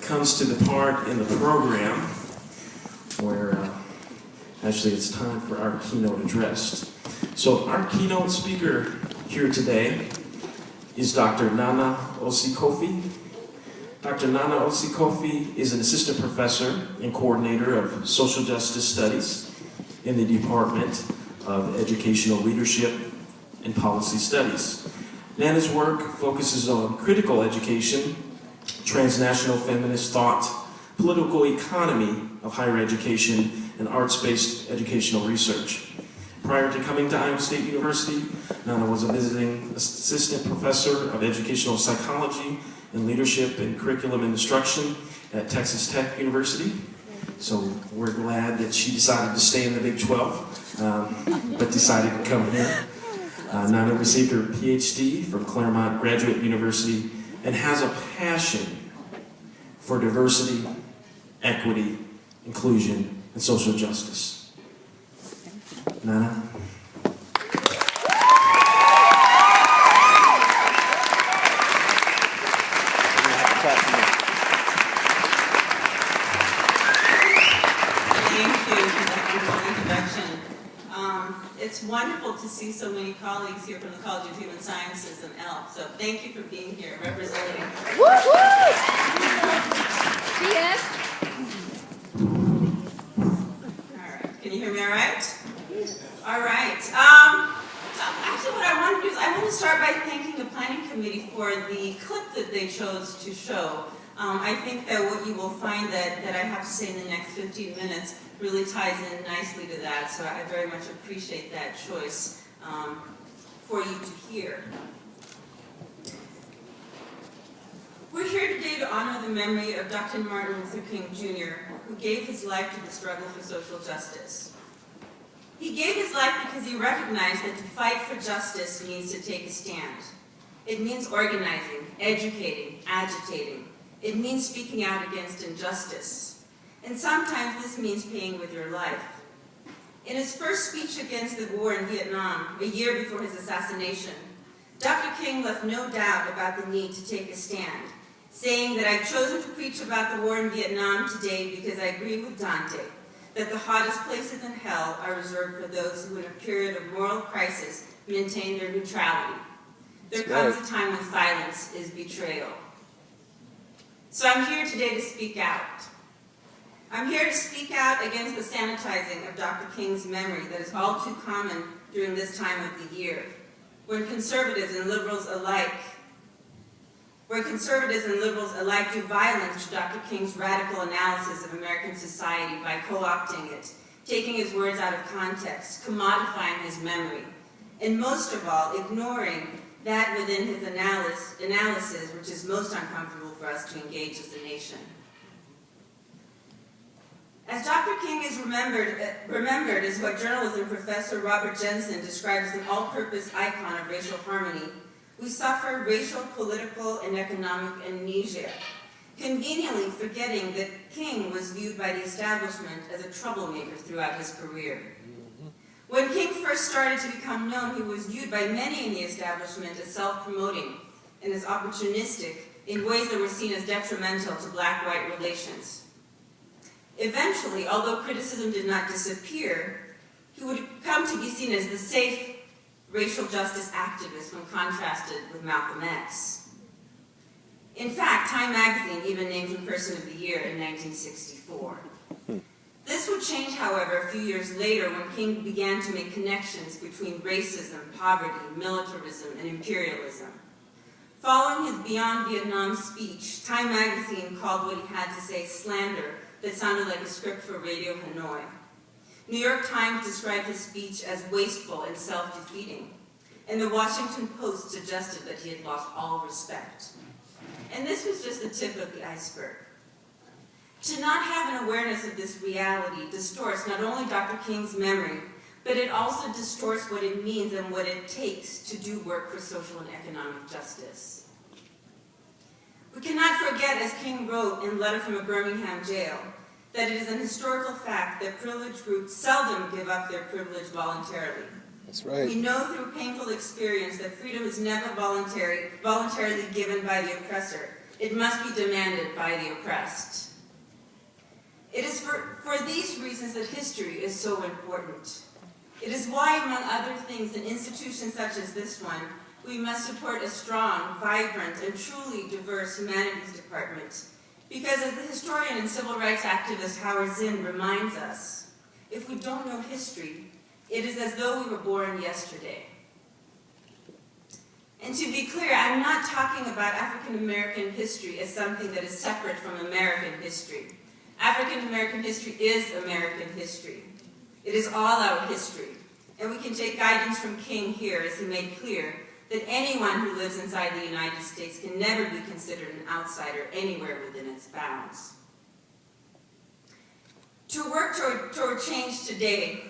comes to the part in the program where actually it's time for our keynote address. So our keynote speaker here today is Dr.NanaOsei-Kofi. Dr. NanaOsei-Kofi is an assistant professor and coordinator of social justice studies in the Department of Educational Leadership and Policy Studies. Nana's work focuses on critical education, transnational feminist thought, political economy of higher education, and arts-based educational research. Prior to coming to Iowa State University, Nana was a visiting assistant professor of educational psychology and leadership and curriculum instruction at Texas Tech University. So we're glad that she decided to stay in the Big 12, but decided to come here. Nana received her PhD from Claremont Graduate University and has a passion for diversity, equity, inclusion, and social justice. Nana? It's wonderful to see so many colleagues here from the College of Human Sciences and ELP. So thank you for being here, representing. Woo woo! Yes. All right. Can you hear me all right? All right. Actually, what I want to do is I want to start by thanking the Planning Committee for the clip that they chose to show. I think that what you will find that I have to say in the next 15 minutes really ties in nicely to that, so I very much appreciate that choice for you to hear. We're here today to honor the memory of Dr. Martin Luther King Jr., who gave his life to the struggle for social justice. He gave his life because he recognized that to fight for justice means to take a stand. It means organizing, educating, agitating. It means speaking out against injustice. And sometimes this means paying with your life. In his first speech against the war in Vietnam, a year before his assassination, Dr. King left no doubt about the need to take a stand, saying that I've chosen to preach about the war in Vietnam today because I agree with Dante, that the hottest places in hell are reserved for those who in a period of moral crisis maintain their neutrality. There comes a time when silence is betrayal. So I'm here today to speak out. I'm here to speak out against the sanitizing of Dr. King's memory that is all too common during this time of the year, when conservatives and liberals alike do violence to Dr. King's radical analysis of American society by co-opting it, taking his words out of context, commodifying his memory, and most of all, ignoring that within his analysis which is most uncomfortable for us to engage as a nation. As Dr. King is remembered as what journalism professor Robert Jensen described as an all-purpose icon of racial harmony, we suffer racial, political, and economic amnesia, conveniently forgetting that King was viewed by the establishment as a troublemaker throughout his career. When King first started to become known, he was viewed by many in the establishment as self-promoting and as opportunistic in ways that were seen as detrimental to black-white relations. Eventually, although criticism did not disappear, he would come to be seen as the safe racial justice activist when contrasted with Malcolm X. In fact, Time magazine even named him Person of the Year in 1964. This would change, however, a few years later when King began to make connections between racism, poverty, militarism, and imperialism. Following his Beyond Vietnam speech, Time magazine called what he had to say slander that sounded like a script for Radio Hanoi. New York Times described his speech as wasteful and self-defeating, and the Washington Post suggested that he had lost all respect. And this was just the tip of the iceberg. To not have an awareness of this reality distorts not only Dr. King's memory, but it also distorts what it means and what it takes to do work for social and economic justice. We cannot forget, as King wrote in Letter from a Birmingham Jail, that it is an historical fact that privileged groups seldom give up their privilege voluntarily. That's right. We know through painful experience that freedom is never voluntarily given by the oppressor, It must be demanded by the oppressed. It is for these reasons that history is so important. It is why, among other things, in institutions such as this one, we must support a strong, vibrant, and truly diverse humanities department. Because as the historian and civil rights activist Howard Zinn reminds us, if we don't know history, it is as though we were born yesterday. And to be clear, I'm not talking about African American history as something that is separate from American history. African American history is American history. It is all our history. And we can take guidance from King here as he made clear that anyone who lives inside the United States can never be considered an outsider anywhere within its bounds. To work toward change today,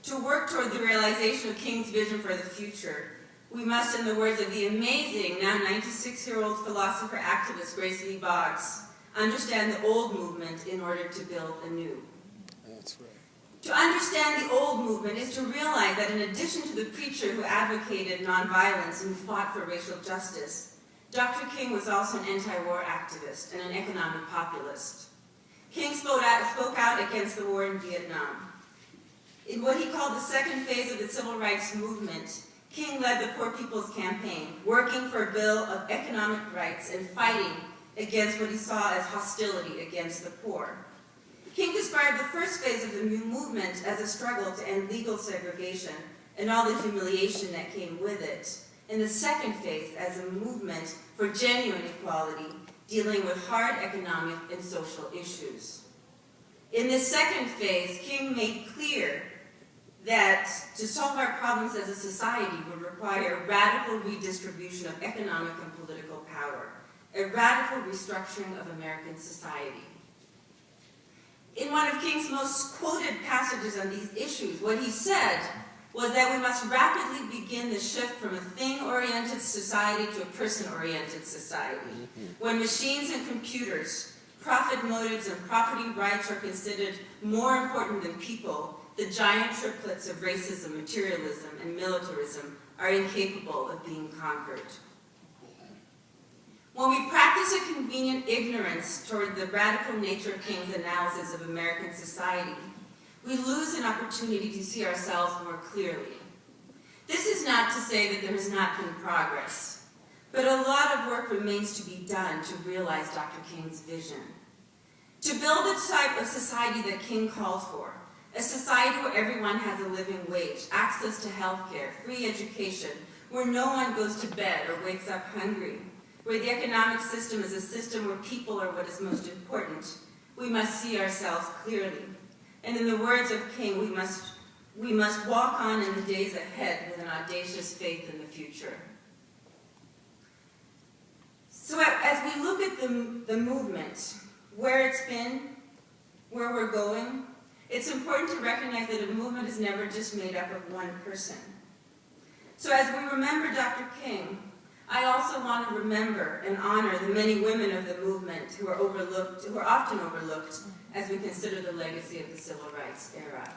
to work toward the realization of King's vision for the future, we must, in the words of the amazing, now 96-year-old philosopher activist Grace Lee Boggs, understand the old movement in order to build a new. That's right. To understand the old movement is to realize that in addition to the preacher who advocated nonviolence and who fought for racial justice, Dr. King was also an anti-war activist and an economic populist. King spoke out against the war in Vietnam. In what he called the second phase of the civil rights movement, King led the Poor People's Campaign, working for a bill of economic rights and fighting against what he saw as hostility against the poor. King described the first phase of the new movement as a struggle to end legal segregation and all the humiliation that came with it, and the second phase as a movement for genuine equality, dealing with hard economic and social issues. In this second phase, King made clear that to solve our problems as a society would require a radical redistribution of economic and political power, a radical restructuring of American society. In one of King's most quoted passages on these issues, what he said was that we must rapidly begin the shift from a thing-oriented society to a person-oriented society, when machines and computers, profit motives, and property rights are considered more important than people. The giant triplets of racism, materialism, and militarism are incapable of being conquered. When we practice a convenient ignorance toward the radical nature of King's analysis of American society, we lose an opportunity to see ourselves more clearly. This is not to say that there has not been progress, but a lot of work remains to be done to realize Dr. King's vision. To build the type of society that King called for, a society where everyone has a living wage, access to health care, free education, where no one goes to bed or wakes up hungry, where the economic system is a system where people are what is most important, we must see ourselves clearly. And in the words of King, we must walk on in the days ahead with an audacious faith in the future. So as we look at the movement, where it's been, where we're going, it's important to recognize that a movement is never just made up of one person. So as we remember Dr. King, I also want to remember and honor the many women of the movement who are often overlooked as we consider the legacy of the civil rights era.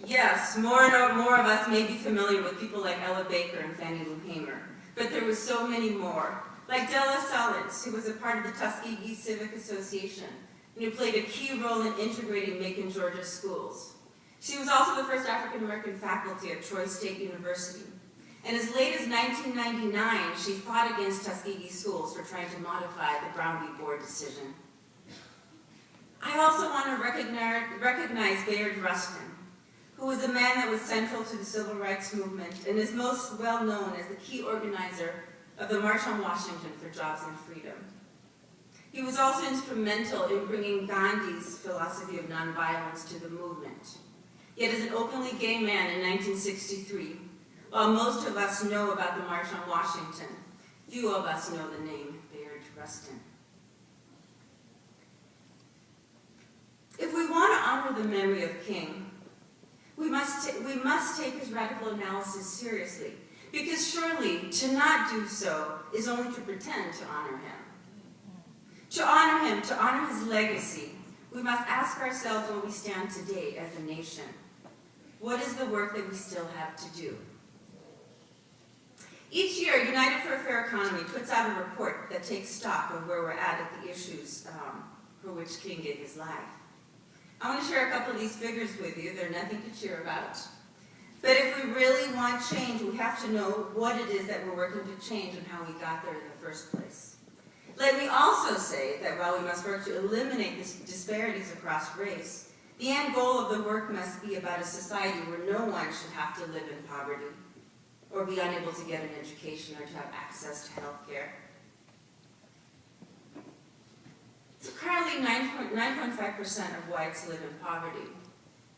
Yes, more and more of us may be familiar with people like Ella Baker and Fannie Lou Hamer, but there were so many more, like Della Sullins, who was a part of the Tuskegee Civic Association and who played a key role in integrating Macon, Georgia schools. She was also the first African-American faculty at Troy State University. And as late as 1999, she fought against Tuskegee schools for trying to modify the Brown v. Board decision. I also want to recognize Bayard Rustin, who was a man that was central to the civil rights movement and is most well known as the key organizer of the March on Washington for Jobs and Freedom. He was also instrumental in bringing Gandhi's philosophy of nonviolence to the movement. Yet as an openly gay man in 1963, while most of us know about the March on Washington, few of us know the name Bayard Rustin. If we want to honor the memory of King, we must take his radical analysis seriously, because surely to not do so is only to pretend to honor him. To honor him, to honor his legacy, we must ask ourselves where we stand today as a nation. What is the work that we still have to do? Each year, United for a Fair Economy puts out a report that takes stock of where we're at the issues for which King gave his life. I want to share a couple of these figures with you. They're nothing to cheer about. But if we really want change, we have to know what it is that we're working to change and how we got there in the first place. Let me also say that while we must work to eliminate these disparities across race, the end goal of the work must be about a society where no one should have to live in poverty or be unable to get an education or to have access to health care. So currently, 9.5% of whites live in poverty.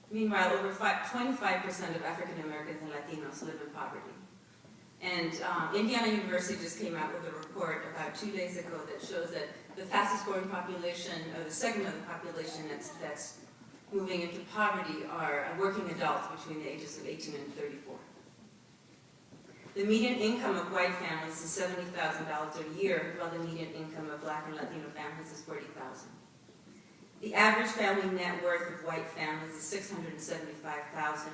Meanwhile, over 25% of African Americans and Latinos live in poverty. And Indiana University just came out with a report about 2 days ago that shows that the fastest growing population, or the segment of the population that's moving into poverty, are working adults between the ages of 18 and 34. The median income of white families is $70,000 a year, while the median income of Black and Latino families is $40,000. The average family net worth of white families is $675,000,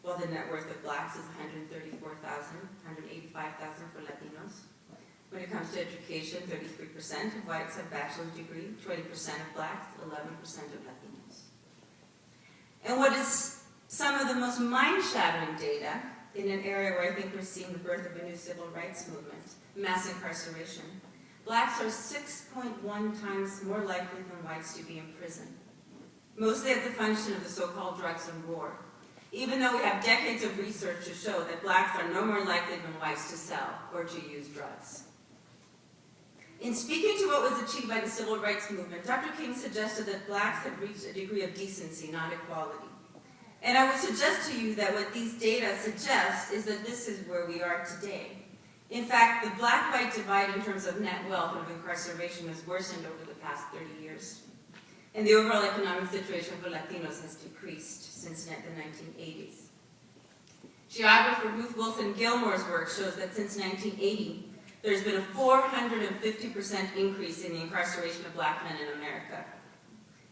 while the net worth of Blacks is $134,000, $185,000 for Latinos. When it comes to education, 33% of whites have bachelor's degree, 20% of Blacks, 11% of Latinos. And what is some of the most mind-shattering data in an area where I think we're seeing the birth of a new civil rights movement, mass incarceration. Blacks are 6.1 times more likely than whites to be in prison, mostly as a function of the so-called drugs and war, even though we have decades of research to show that Blacks are no more likely than whites to sell or to use drugs. In speaking to what was achieved by the civil rights movement, Dr. King suggested that Blacks had reached a degree of decency, not equality. And I would suggest to you that what these data suggest is that this is where we are today. In fact, the black-white divide in terms of net wealth and of incarceration has worsened over the past 30 years. And the overall economic situation for Latinos has decreased since the 1980s. Geographer Ruth Wilson Gilmore's work shows that since 1980, there's been a 450% increase in the incarceration of Black men in America.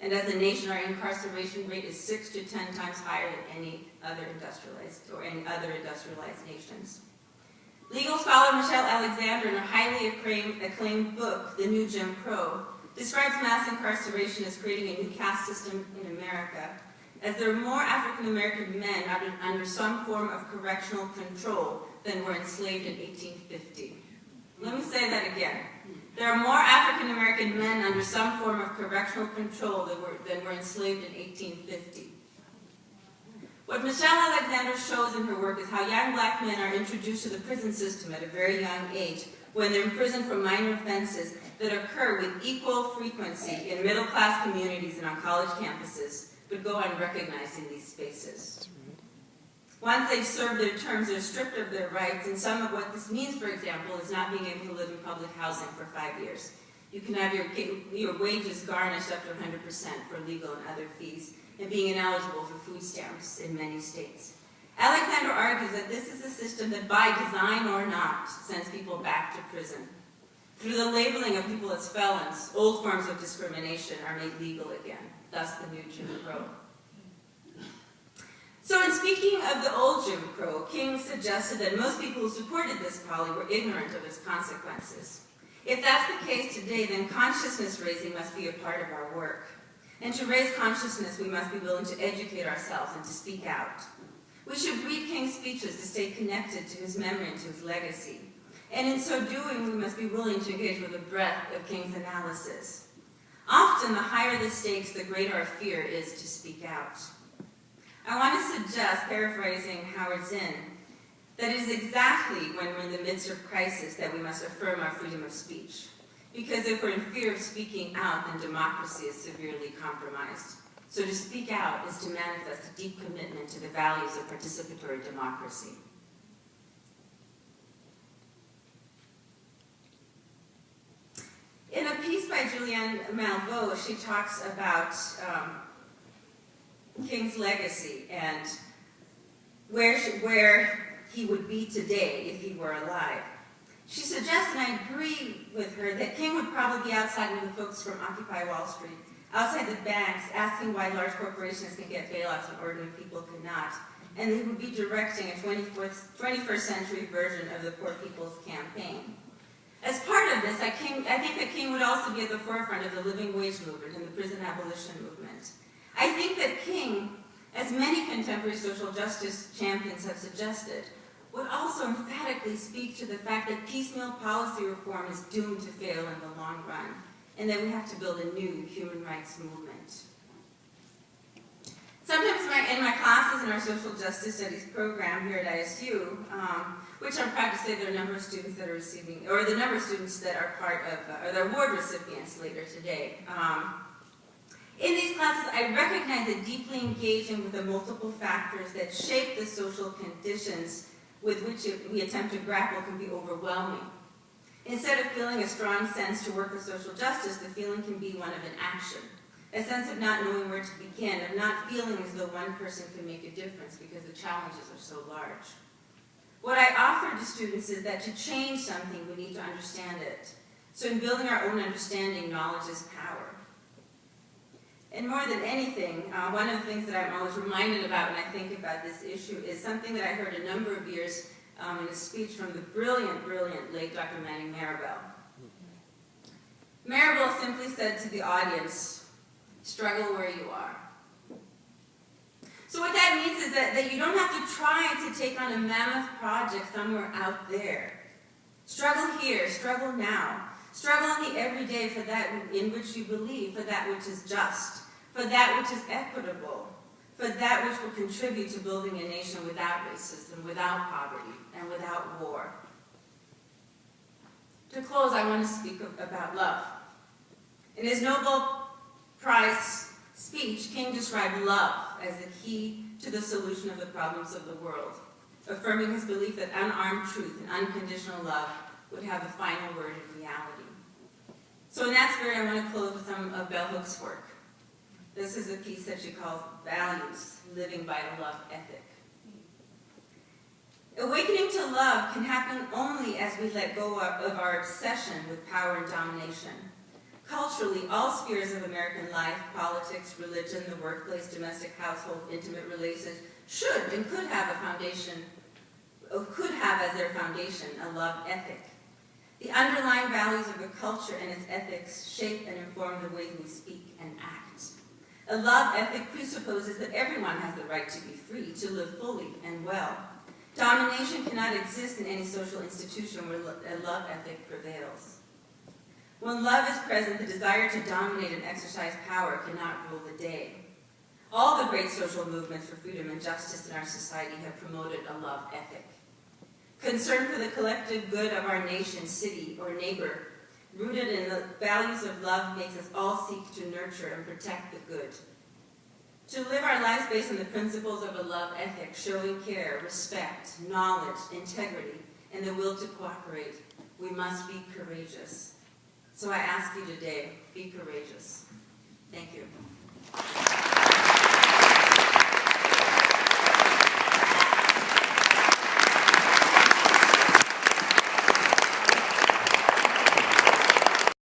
And as a nation, our incarceration rate is 6 to 10 times higher than any other industrialized nations. Legal scholar Michelle Alexander, in her highly acclaimed book, The New Jim Crow, describes mass incarceration as creating a new caste system in America, as there are more African American men under some form of correctional control than were enslaved in 1850. Let me say that again. There are more African American men under some form of correctional control than were enslaved in 1850. What Michelle Alexander shows in her work is how young Black men are introduced to the prison system at a very young age, when they're imprisoned for minor offenses that occur with equal frequency in middle-class communities and on college campuses, but go unrecognized in these spaces. Once they've served their terms, they're stripped of their rights, and some of what this means, for example, is not being able to live in public housing for 5 years. You can have your wages garnished up to 100% for legal and other fees, and being ineligible for food stamps in many states. Alexander argues that this is a system that, by design or not, sends people back to prison. Through the labeling of people as felons, old forms of discrimination are made legal again, thus the new Jim Crow. So in speaking of the old Jim Crow, King suggested that most people who supported this policy were ignorant of its consequences. If that's the case today, then consciousness raising must be a part of our work. And to raise consciousness, we must be willing to educate ourselves and to speak out. We should read King's speeches to stay connected to his memory and to his legacy. And in so doing, we must be willing to engage with the breadth of King's analysis. Often, the higher the stakes, the greater our fear is to speak out. I want to suggest, paraphrasing Howard Zinn, that it is exactly when we're in the midst of crisis that we must affirm our freedom of speech. Because if we're in fear of speaking out, then democracy is severely compromised. So to speak out is to manifest a deep commitment to the values of participatory democracy. In a piece by Julianne Malveaux, she talks about King's legacy and where he would be today if he were alive. She suggests, and I agree with her, that King would probably be outside with the folks from Occupy Wall Street, outside the banks, asking why large corporations can get bailouts and ordinary people cannot, and he would be directing a 21st century version of the Poor People's Campaign. As part of this, I think that King would also be at the forefront of the living wage movement and the prison abolition movement. I think that King, as many contemporary social justice champions have suggested, would also emphatically speak to the fact that piecemeal policy reform is doomed to fail in the long run, and that we have to build a new human rights movement. Sometimes in my classes in our social justice studies program here at ISU, which I'm proud to say there are a number of students that are receiving, or the number of students that are part of, or the award recipients later today. In these classes, I recognize that deeply engaging with the multiple factors that shape the social conditions with which we attempt to grapple can be overwhelming. Instead of feeling a strong sense to work for social justice, the feeling can be one of an action. A sense of not knowing where to begin, of not feeling as though one person can make a difference because the challenges are so large. What I offer to students is that to change something, we need to understand it. So in building our own understanding, knowledge is power. And more than anything, one of the things that I'm always reminded about when I think about this issue is something that I heard a number of years in a speech from the brilliant, brilliant late Dr.NanaOsei-KofiMLK.MOV. Maribel simply said to the audience, struggle where you are. So what that means is that you don't have to try to take on a mammoth project somewhere out there. Struggle here, struggle now. Struggle in the everyday for that in which you believe, for that which is just, for that which is equitable, for that which will contribute to building a nation without racism, without poverty, and without war. To close, I want to speak about love. In his Nobel Prize speech, King described love as the key to the solution of the problems of the world, affirming his belief that unarmed truth and unconditional love would have the final word in reality. So in that spirit, I want to close with some of Bell Hook's work. This is a piece that she calls Values, Living by a Love Ethic. Awakening to love can happen only as we let go of our obsession with power and domination. Culturally, all spheres of American life, politics, religion, the workplace, domestic household, intimate relations, should and could have a foundation, or could have as their foundation, a love ethic. The underlying values of a culture and its ethics shape and inform the way we speak and act. A love ethic presupposes that everyone has the right to be free, to live fully and well. Domination cannot exist in any social institution where a love ethic prevails. When love is present, the desire to dominate and exercise power cannot rule the day. All the great social movements for freedom and justice in our society have promoted a love ethic. Concern for the collective good of our nation, city, or neighbor, rooted in the values of love, makes us all seek to nurture and protect the good. To live our lives based on the principles of a love ethic, showing care, respect, knowledge, integrity, and the will to cooperate, we must be courageous. So I ask you today, be courageous. Thank you.